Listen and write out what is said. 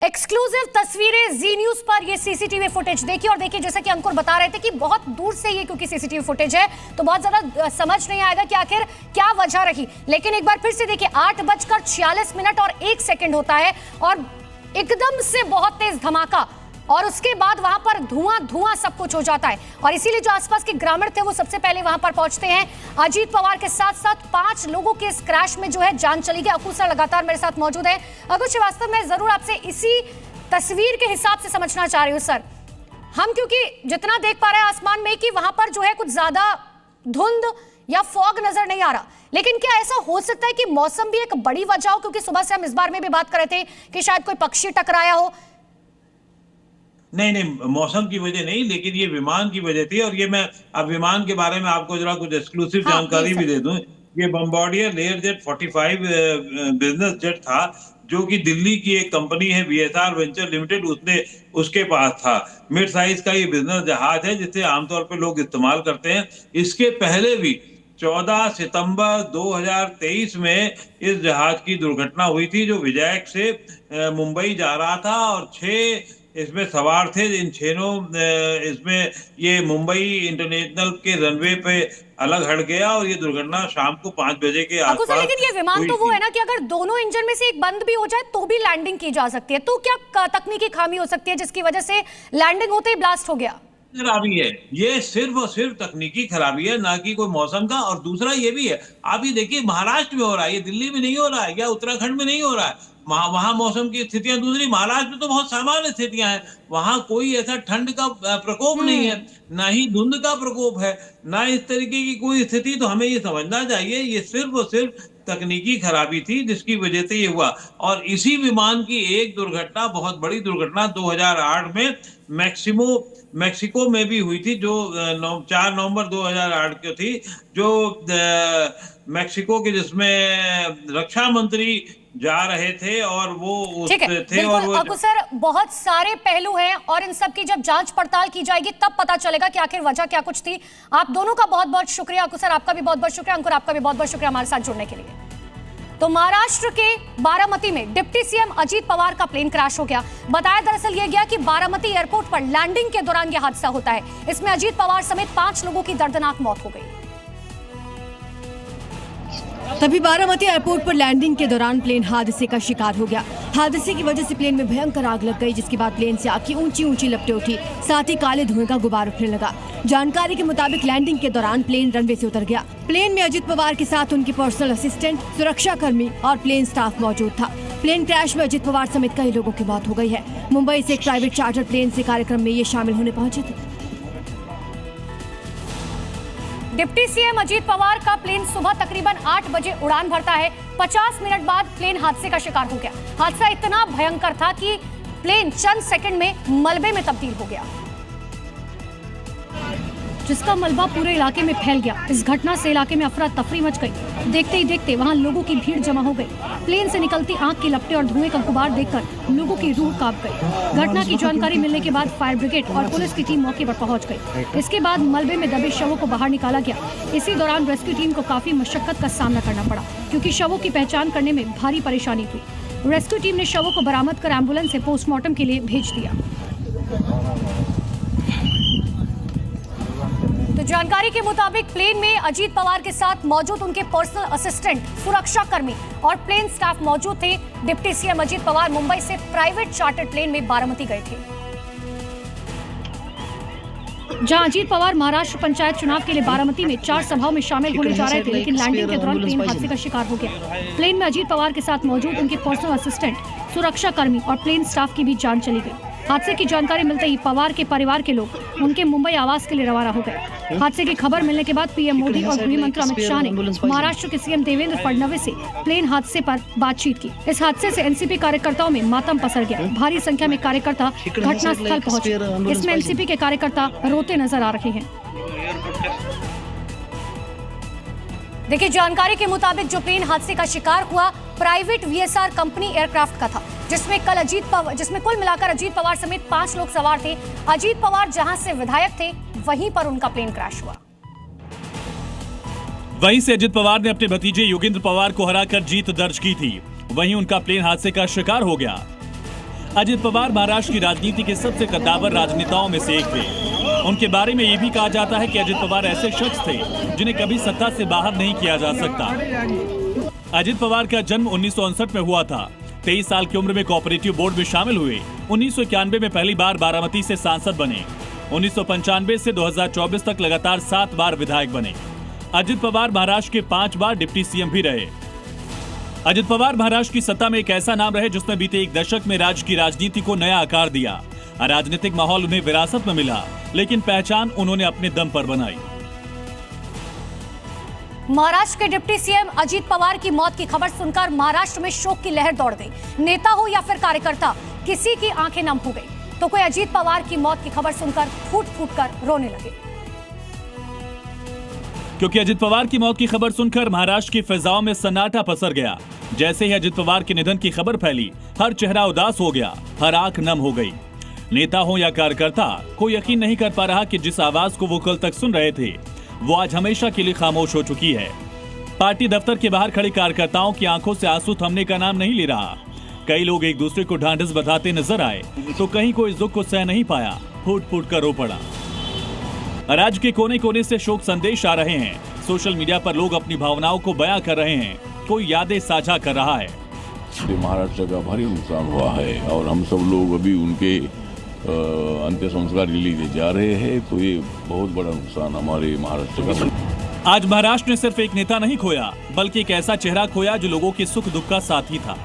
Exclusive तस्वीरें जी news पर। ये सीसीटीवी फुटेज देखिए और देखिए, जैसा कि अंकुर बता रहे थे कि बहुत दूर से ये क्योंकि सीसीटीवी फुटेज है तो बहुत ज्यादा समझ नहीं आएगा कि आखिर क्या वजह रही। लेकिन एक बार फिर से देखिए, 8:46 और 1 सेकंड होता है और एकदम से बहुत तेज धमाका और उसके बाद वहां पर धुआं सब कुछ हो जाता है। और इसीलिए जो आसपास के ग्रामीण थे वो सबसे पहले वहां पर पहुंचते हैं। अजीत पवार के साथ साथ 5 लोगों के इस क्रैश में जो है जान चली गई। अकुल सर लगातार मेरे साथ मौजूद है। अकुल श्रीवास्तव, मैं जरूर आपसे इसी तस्वीर के हिसाब से समझना चाह रही हूँ सर। हम क्योंकि जितना देख पा रहे हैं आसमान में कि वहां पर जो है कुछ ज्यादा धुंध या फॉग नजर नहीं आ रहा, लेकिन क्या ऐसा हो सकता है कि मौसम भी एक बड़ी वजह हो? क्योंकि सुबह से हम इस बारे में भी बात कर रहे थे कि शायद कोई पक्षी टकराया हो। नहीं, मौसम की वजह नहीं, लेकिन ये विमान की वजह थी। और ये मैं अब विमान के बारे में आपको जरा कुछ एक्सक्लूसिव जानकारी भी दे दूं। ये बम्बार्डियर लेयरजेट 45 बिजनेस जेट था, जो कि दिल्ली की एक कंपनी है VSR वेंचर लिमिटेड, उसके पास था। मिड साइज का ये बिजनेस जहाज है जिसे आमतौर पर लोग इस्तेमाल करते हैं। इसके पहले भी 14 सितंबर 2023 में इस जहाज की दुर्घटना हुई थी, जो विजयक से मुंबई जा रहा था और 6 इसमें सवार थे। इन 6 इसमें ये मुंबई इंटरनेशनल के रनवे पे अलग हट गया और ये दुर्घटना शाम को 5 बजे के आसपास। लेकिन ये विमान तो वो है ना कि अगर दोनों इंजन में से एक बंद भी हो जाए तो भी लैंडिंग की जा सकती है। तो क्या तकनीकी खामी हो सकती है जिसकी वजह से लैंडिंग होते ही ब्लास्ट हो गया? खराबी है, ये सिर्फ और सिर्फ तकनीकी खराबी है, ना कि कोई मौसम का। और दूसरा ये भी है, आप ये देखिए, महाराष्ट्र में हो रहा है, ये दिल्ली में नहीं हो रहा है या उत्तराखंड में नहीं हो रहा है। वहां मौसम की स्थितियां दूसरी। महाराष्ट्र में तो बहुत सामान्य स्थितियां हैं, वहां कोई ऐसा ठंड का प्रकोप नहीं है, ना ही धुंध का प्रकोप है, ना इस तरीके की कोई स्थिति। तो हमें ये समझना चाहिए, ये सिर्फ और सिर्फ तकनीकी खराबी थी जिसकी वजह से ये हुआ। और इसी विमान की एक दुर्घटना, बहुत बड़ी दुर्घटना 2008 में मैक्सिको में भी हुई थी, जो 4 नवंबर 2008 को थी, जो मैक्सिको के, जिसमें रक्षा मंत्री जा रहे थे और वो थे। और वो अकुल सर, बहुत सारे पहलू हैं और इन सब की जब जांच पड़ताल की जाएगी तब पता चलेगा कि आखिर वजह क्या कुछ थी। आप दोनों का बहुत बहुत शुक्रिया। अकुल सर आपका भी बहुत बहुत शुक्रिया। अंकुर आपका भी बहुत बहुत शुक्रिया हमारे साथ जुड़ने के लिए। तो महाराष्ट्र के बारामती में डिप्टी सीएम अजीत पवार का प्लेन क्रैश हो गया। बताया दरअसल यह गया कि बारामती एयरपोर्ट पर लैंडिंग के दौरान यह हादसा होता है। इसमें अजीत पवार समेत 5 लोगों की दर्दनाक मौत हो गई। तभी बारामती एयरपोर्ट पर लैंडिंग के दौरान प्लेन हादसे का शिकार हो गया। हादसे की वजह से प्लेन में भयंकर आग लग गई, जिसके बाद प्लेन से आग की ऊंची लपटें उठी, साथ ही काले धुएं का गुबार उठने लगा। जानकारी के मुताबिक लैंडिंग के दौरान प्लेन रनवे से उतर गया। प्लेन में अजीत पवार के साथ उनके पर्सनल असिस्टेंट, सुरक्षा कर्मी और प्लेन स्टाफ मौजूद था। प्लेन क्रैश में अजीत पवार समेत कई लोगों की मौत हो गई है। मुंबई से एक प्राइवेट चार्टर प्लेन से कार्यक्रम में ये शामिल होने पहुंचे थे। डिप्टी सीएम अजीत पवार का प्लेन सुबह तकरीबन 8 बजे उड़ान भरता है। 50 मिनट बाद प्लेन हादसे का शिकार हो गया। हादसा इतना भयंकर था कि प्लेन चंद सेकंड में मलबे में तब्दील हो गया, जिसका मलबा पूरे इलाके में फैल गया। इस घटना से इलाके में अफरा तफरी मच गई। देखते ही देखते वहां लोगों की भीड़ जमा हो गई। प्लेन से निकलती आग की लपटें और धुएं का गुबार देखकर लोगों की रूह कांप गई। घटना की जानकारी मिलने के बाद फायर ब्रिगेड और पुलिस की टीम मौके पर पहुंच गई। इसके बाद मलबे में दबे शवों को बाहर निकाला गया। इसी दौरान रेस्क्यू टीम को काफी मशक्कत का सामना करना पड़ा, क्योंकि शवों की पहचान करने में भारी परेशानी हुई। रेस्क्यू टीम ने शवों को बरामद कर एम्बुलेंस से पोस्टमार्टम के लिए भेज दिया। तो जानकारी के मुताबिक प्लेन में अजीत पवार के साथ मौजूद उनके पर्सनल असिस्टेंट, सुरक्षा कर्मी और प्लेन स्टाफ मौजूद थे। डिप्टी सीएम अजीत पवार मुंबई से प्राइवेट चार्टर प्लेन में बारामती गए थे, जहां अजीत पवार महाराष्ट्र पंचायत चुनाव के लिए बारामती में 4 सभाओं में शामिल होने जा रहे थे। लेकिन लैंडिंग के दौरान प्लेन हादसे का शिकार हो गया। प्लेन में अजीत पवार के साथ मौजूद उनके पर्सनल असिस्टेंट, सुरक्षा कर्मी और प्लेन स्टाफ की भी जान चली गई। हादसे की जानकारी मिलते ही पवार के परिवार के लोग उनके मुंबई आवास के लिए रवाना हो गए। हादसे की खबर मिलने के बाद पीएम मोदी और गृह मंत्री अमित शाह ने महाराष्ट्र के सीएम देवेंद्र फडणवीस से प्लेन हादसे पर बातचीत की। इस हादसे से एनसीपी कार्यकर्ताओं में मातम पसर गया। भारी संख्या में कार्यकर्ता घटना स्थल पहुंचे। इसमें एनसीपी के कार्यकर्ता रोते नजर आ रहे हैं। देखिए, जानकारी के मुताबिक जो प्लेन हादसे का शिकार हुआ प्राइवेट VSR कंपनी एयरक्राफ्ट का था, जिसमें कुल मिलाकर अजीत पवार समेत 5 लोग सवार थे। अजीत पवार जहां से विधायक थे वहीं पर उनका प्लेन क्रैश हुआ। वहीं से अजीत पवार ने अपने भतीजे योगेंद्र पवार को हराकर जीत दर्ज की थी। वहीं उनका प्लेन हादसे का शिकार हो गया। अजित पवार महाराष्ट्र की राजनीति के सबसे कद्दावर राजनेताओं में से एक थे। उनके बारे में ये भी कहा जाता है कि अजित पवार ऐसे शख्स थे जिन्हें कभी सत्ता से बाहर नहीं किया जा सकता। अजित पवार का जन्म 1959 में हुआ था। 23 साल की उम्र में कोऑपरेटिव बोर्ड में शामिल हुए। 1991 में पहली बार बारामती से सांसद बने। 1995 से 2024 तक लगातार 7 बार विधायक बने। अजित पवार महाराष्ट्र के 5 बार डिप्टी सीएम भी रहे। अजित पवार महाराष्ट्र की सत्ता में एक ऐसा नाम रहे जिसने बीते एक दशक में राज्य की राजनीति को नया आकार दिया। राजनीतिक माहौल उन्हें विरासत में मिला, लेकिन पहचान उन्होंने अपने दम पर बनाई। महाराष्ट्र के डिप्टी सीएम अजित पवार की मौत की खबर सुनकर महाराष्ट्र में शोक की लहर दौड़ गई। नेता हो या फिर कार्यकर्ता, किसी की आंखें नम हो गई तो कोई अजित पवार की मौत की खबर सुनकर फूट फूट कर रोने लगे। क्योंकि अजित पवार की मौत की खबर सुनकर महाराष्ट्र की फिजाओं में सन्नाटा पसर गया। जैसे ही अजित पवार के निधन की खबर फैली, हर चेहरा उदास हो गया, हर आंख नम हो गई। नेता हो या कार्यकर्ता, कोई यकीन नहीं कर पा रहा कि जिस आवाज को वो कल तक सुन रहे थे वो आज हमेशा के लिए खामोश हो चुकी है। पार्टी दफ्तर के बाहर खड़े कार्यकर्ताओं की आंखों से आंसू थमने का नाम नहीं ले रहा। कई लोग एक दूसरे को ढांढस बताते नजर आए तो कहीं कोई इस दुख को सह नहीं पाया, फूट फूट कर रो पड़ा। राज्य के कोने कोने से शोक संदेश आ रहे हैं। सोशल मीडिया पर लोग अपनी भावनाओं को बयां कर रहे हैं, कोई यादें साझा कर रहा है। महाराष्ट्र का भारी नुकसान हुआ है और हम सब लोग अभी उनके अंत्य संस्कार के लिए जा रहे हैं, तो ये बहुत बड़ा नुकसान हमारे महाराष्ट्र का। आज महाराष्ट्र ने सिर्फ एक नेता नहीं खोया, बल्कि एक ऐसा चेहरा खोया जो लोगों के सुख दुख का साथी था।